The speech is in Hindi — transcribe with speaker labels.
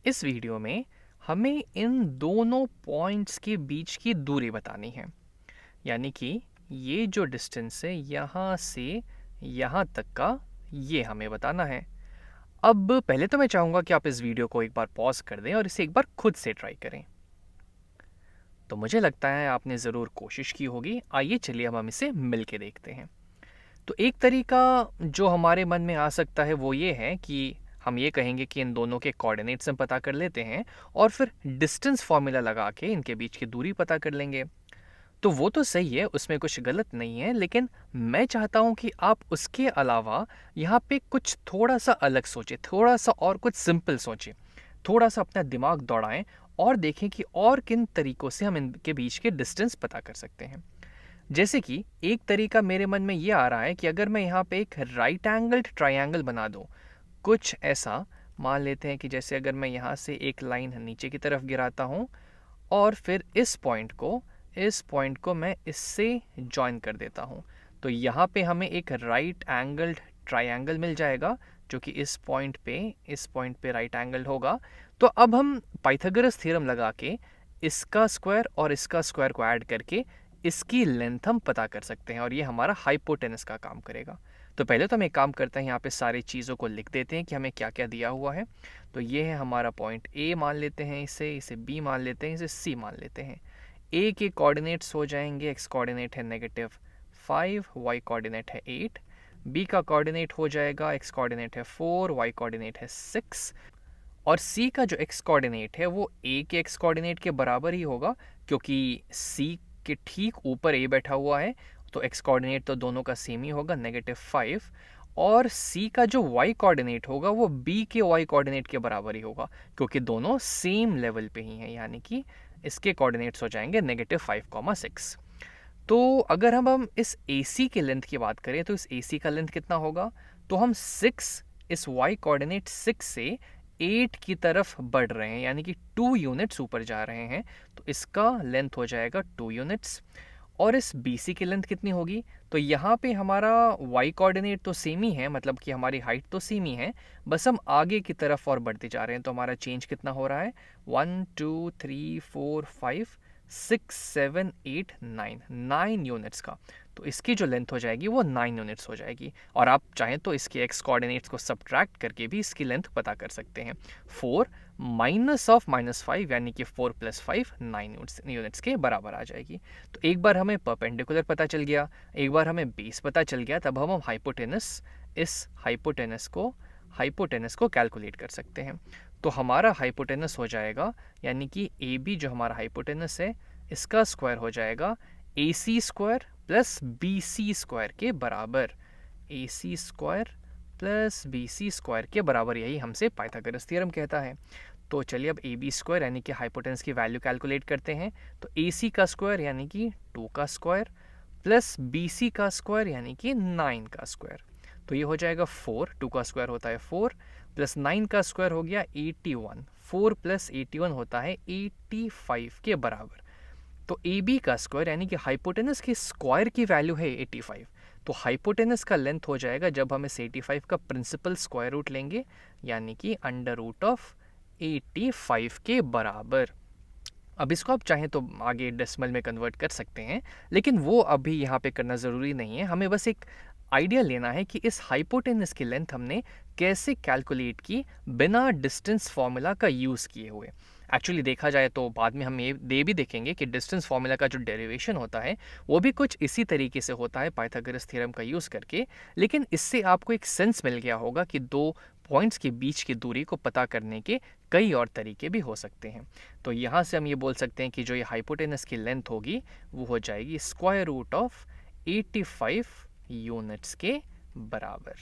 Speaker 1: इस वीडियो में हमें इन दोनों पॉइंट्स के बीच की दूरी बतानी है। यानी कि ये जो डिस्टेंस है यहाँ से यहाँ तक का, ये हमें बताना है। अब पहले तो मैं चाहूँगा कि आप इस वीडियो को एक बार पॉज कर दें और इसे एक बार खुद से ट्राई करें। तो मुझे लगता है आपने ज़रूर कोशिश की होगी। आइए चलिए अब हम इसे मिल के देखते हैं। तो एक तरीका जो हमारे मन में आ सकता है वो ये है कि हम ये कहेंगे कि इन दोनों के कोऑर्डिनेट्स हम पता कर लेते हैं और फिर डिस्टेंस फार्मूला लगा के इनके बीच की दूरी पता कर लेंगे। तो वो तो सही है, उसमें कुछ गलत नहीं है, लेकिन मैं चाहता हूँ कि आप उसके अलावा यहाँ पे कुछ थोड़ा सा अलग सोचें, थोड़ा सा और कुछ सिंपल सोचें, थोड़ा सा अपना दिमाग दौड़ाएं और देखें कि और किन तरीकों से हम इनके बीच के डिस्टेंस पता कर सकते हैं। जैसे कि एक तरीका मेरे मन में ये आ रहा है कि अगर मैं यहाँ पे एक राइट एंगल्ड ट्रायंगल बना दूँ, कुछ ऐसा मान लेते हैं कि जैसे अगर मैं यहाँ से एक लाइन नीचे की तरफ गिराता हूँ और फिर इस पॉइंट को मैं इससे जॉइन कर देता हूँ, तो यहाँ पे हमें एक राइट एंगल्ड ट्रायंगल मिल जाएगा जो कि इस पॉइंट पे राइट एंगल्ड होगा। तो अब हम पाइथागोरस थ्योरम लगा के इसका स्क्वायर और इसका स्क्वायर को ऐड करके इसकी लेंथ हम पता कर सकते हैं और ये हमारा हाइपोटेनस का काम करेगा। तो पहले तो हम एक काम करते हैं, यहाँ पे सारी चीज़ों को लिख देते हैं कि हमें क्या क्या दिया हुआ है। तो ये है हमारा पॉइंट ए मान लेते हैं, इसे बी मान लेते हैं, इसे सी मान लेते हैं। ए के कोऑर्डिनेट्स हो जाएंगे, एक्स कोऑर्डिनेट है -5, वाई कोऑर्डिनेट है 8, बी का कोऑर्डिनेट हो जाएगा, एक्स कोऑर्डिनेट है 4, वाई कोऑर्डिनेट है 6, और सी का जो एक्स कोऑर्डिनेट है वो ए के एक्स कोऑर्डिनेट के बराबर ही होगा क्योंकि सी के ठीक ऊपर ए बैठा हुआ है, तो एक्स कोऑर्डिनेट तो दोनों का सेम ही होगा, -5। और सी का जो वाई कोऑर्डिनेट होगा वो बी के वाई कोऑर्डिनेट के बराबर ही होगा क्योंकि दोनों सेम लेवल पे ही हैं, यानी कि इसके कोऑर्डिनेट्स हो जाएंगे -5, 6। तो अगर हम इस AC के लेंथ की बात करें तो इस AC का लेंथ कितना होगा, तो हम 6 इस y कोऑर्डिनेट 6 से 8 की तरफ बढ़ रहे हैं, यानी कि 2 यूनिट्स ऊपर जा रहे हैं, तो इसका लेंथ हो जाएगा 2 यूनिट्स। और इस BC की लेंथ कितनी होगी, तो यहाँ पे हमारा y कोऑर्डिनेट तो सेम ही है, मतलब कि हमारी हाइट तो सेम ही है, बस हम आगे की तरफ और बढ़ते जा रहे हैं। तो हमारा चेंज कितना हो रहा है, 1 2 3 4 5 6 7 8 9 यूनिट्स का। तो इसकी जो लेंथ हो जाएगी वो 9 यूनिट्स हो जाएगी। और आप चाहें तो इसके एक्स कोऑर्डिनेट्स को सब्ट्रैक्ट करके भी इसकी लेंथ पता कर सकते हैं। 4 -5 यानी कि 4 + 5 9 यूनिट्स के बराबर आ जाएगी। तो एक बार हमें परपेंडिकुलर पता चल गया, एक बार हमें बेस पता चल गया, तब हम इस हाइपोटेनस को कैलकुलेट कर सकते हैं। तो हमारा हाइपोटेनस हो जाएगा, यानी कि ए बी जो हमारा हाइपोटेनस है इसका स्क्वायर हो जाएगा AC square plus BC square के बराबर। AC square plus BC square के बराबर, यही हमसे पाइथागोरस थ्योरम कहता है। तो चलिए अब AB स्क्वायर यानी कि हाइपोटेनस की वैल्यू कैलकुलेट करते हैं। तो AC का स्क्वायर यानी कि 2 का स्क्वायर प्लस BC का स्क्वायर यानी कि 9 का स्क्वायर, तो ये हो जाएगा 4, 2 का स्क्वायर होता है 4 प्लस 9 का स्क्वायर हो गया 81, 4 + 81 होता है 85 के बराबर। तो AB का स्क्वायर यानी कि हाइपोटेनस के स्क्वायर की वैल्यू है 85, तो हाइपोटेनस का लेंथ हो जाएगा जब हम इस 85 का प्रिंसिपल स्क्वायर रूट लेंगे, यानी कि √85 के बराबर। अब इसको आप चाहें तो आगे डेसिमल में कन्वर्ट कर सकते हैं, लेकिन वो अभी यहाँ पे करना ज़रूरी नहीं है। हमें बस एक आइडिया लेना है कि इस हाइपोटेनस की लेंथ हमने कैसे कैलकुलेट की बिना डिस्टेंस फार्मूला का यूज़ किए हुए। एक्चुअली देखा जाए तो बाद में हम ये भी देखेंगे कि डिस्टेंस फार्मूला का जो डेरिवेशन होता है वो भी कुछ इसी तरीके से होता है पाइथागोरस थ्योरम का यूज़ करके, लेकिन इससे आपको एक सेंस मिल गया होगा कि दो पॉइंट्स के बीच की दूरी को पता करने के कई और तरीके भी हो सकते हैं। तो यहाँ से हम ये बोल सकते हैं कि जो ये हाइपोटेनस की लेंथ होगी वो हो जाएगी √85 यूनिट्स के बराबर।